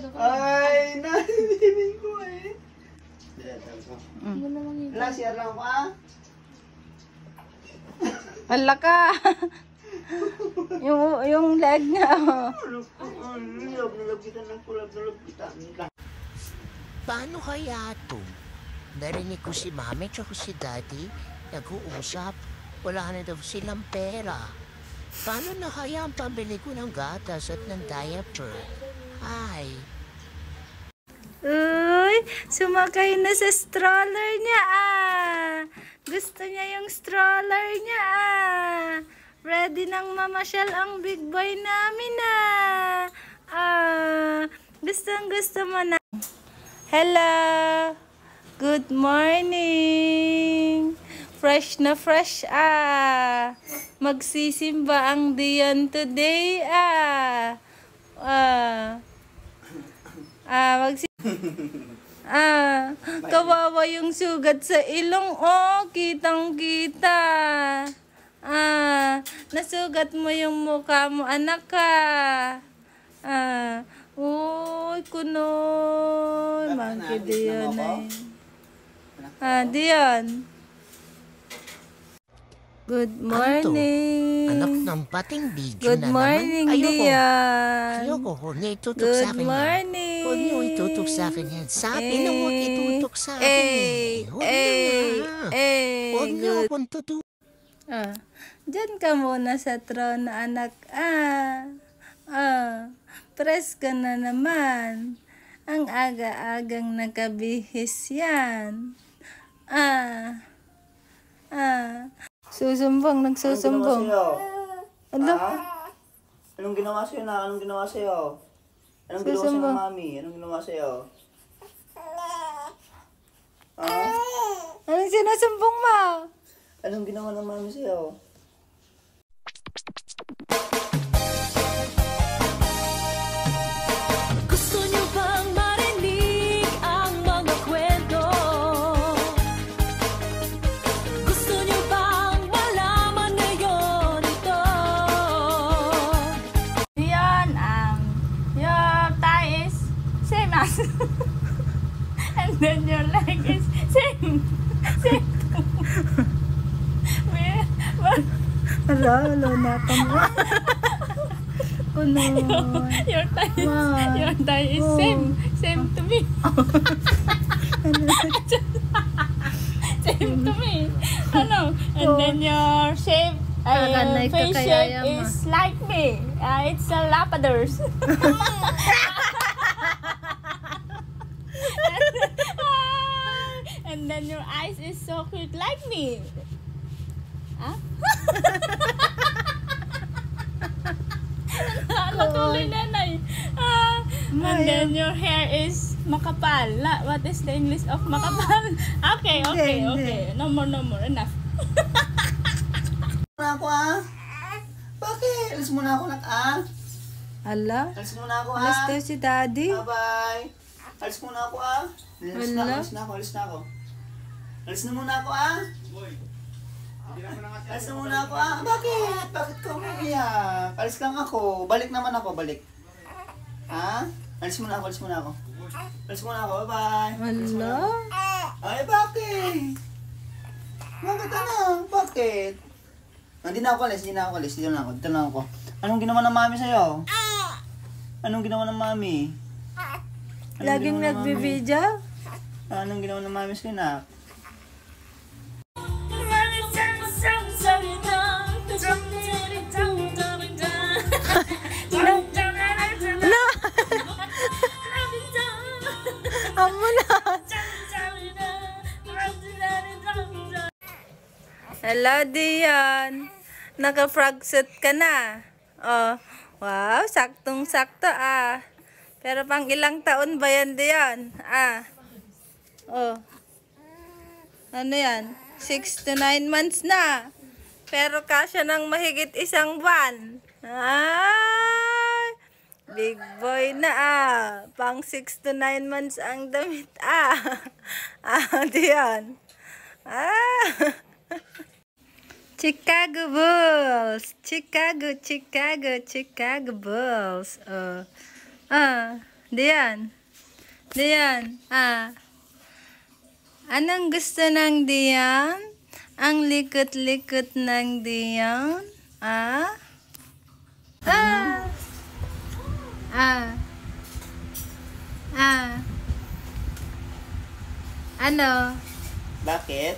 Ay, narinig ko eh. Wala, share lang ko ah. Hala ka. yung leg niya. Paano kaya ito? Narinig ko si mami at si daddy nag-uusap. Wala na daw silang pera. Paano na kaya ang pambili ko ng gatas at ng diaper? Ay. Uy, sumakay na sa stroller niya ah. Gusto niya yung stroller niya ah. Ready nang mamasyal ang big boy namin ah. Gusto mo na. Hello. Good morning. Fresh na fresh ah. Magsisimba ang Dion today ah. Kawawa yung sugat sa ilong oh. Kitang-kita. Nasugat mo yung mukha mo anak ka. Uy, kunoy. Monkey Dion ay. Dion. Good morning. Anak ng pating video Good morning, Dion. Ayoko, huwag niya itutok sa akin. Good morning. Huwag niyo itutok sa akin yan. Sabi na huwag itutok sa akin. Huwag niyo akong tutok. Diyan ka muna sa trono, anak. Press ka na naman. Ang aga-agang nakabihis yan. Nagsusumbong. Ano? Anong ginawa sa'yo na? Anong ginawa sa'yo? Anong ginawa sa'yo ng mami? Anong ginawa sa'yo? Anong sinusumbong mo? Anong ginawa ng mami sa'yo? Gusto niyo bang marinig ang mga kwento? Gusto niyo bang malaman ngayon ito? Dion, your thigh is same as and then your leg is same. Hello, na ka mo. Your thigh is same to me. Same to me. And then your shape, face shape is like me. It's a Labrador's. And then your eyes is so cute like me. Natuloy nanay. And then your hair is makapal. What is the English of makapal? Okay. No more. Enough. Muna ako Bakit? Alis muna ako Ala? Alis muna ako Alis tayo si daddy. Bye-bye. Alis muna ako Alis na ako. Alis na muna ako Alis na muna ako Bakit? Bakit ka umiiyak? Alis lang ako. Balik naman ako. Balik. Alis muna ako. Alis muna ako. Bye-bye. Ala? Ay, bakit? Bakit? Hindi na ako alis. Dito na ako. Anong ginawa ng mami sa'yo? Anong ginawa ng mami? Laging nagbibideo? Anong ginawa ng mami sa'yo na? Hello, Dion. Naka-frog suit ka na. Wow, saktong-sakto Pero pang ilang taon ba yan, Dion? Ano yan? 6 to 9 months na. Pero kasya ng mahigit 1 buwan. Big boy na Pang 6 to 9 months ang damit Dion. Chicago Bulls. Chicago Bulls. Diyan. Diyan. Anong gusto ng Diyan? Ang likot-likot ng Diyan? Ano? Bakit?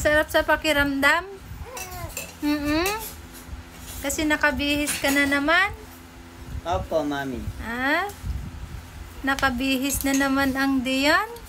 Sarap sa pakiramdam. Kasi nakabihis ka na naman. Opo, mami. Nakabihis na naman ang Diyan.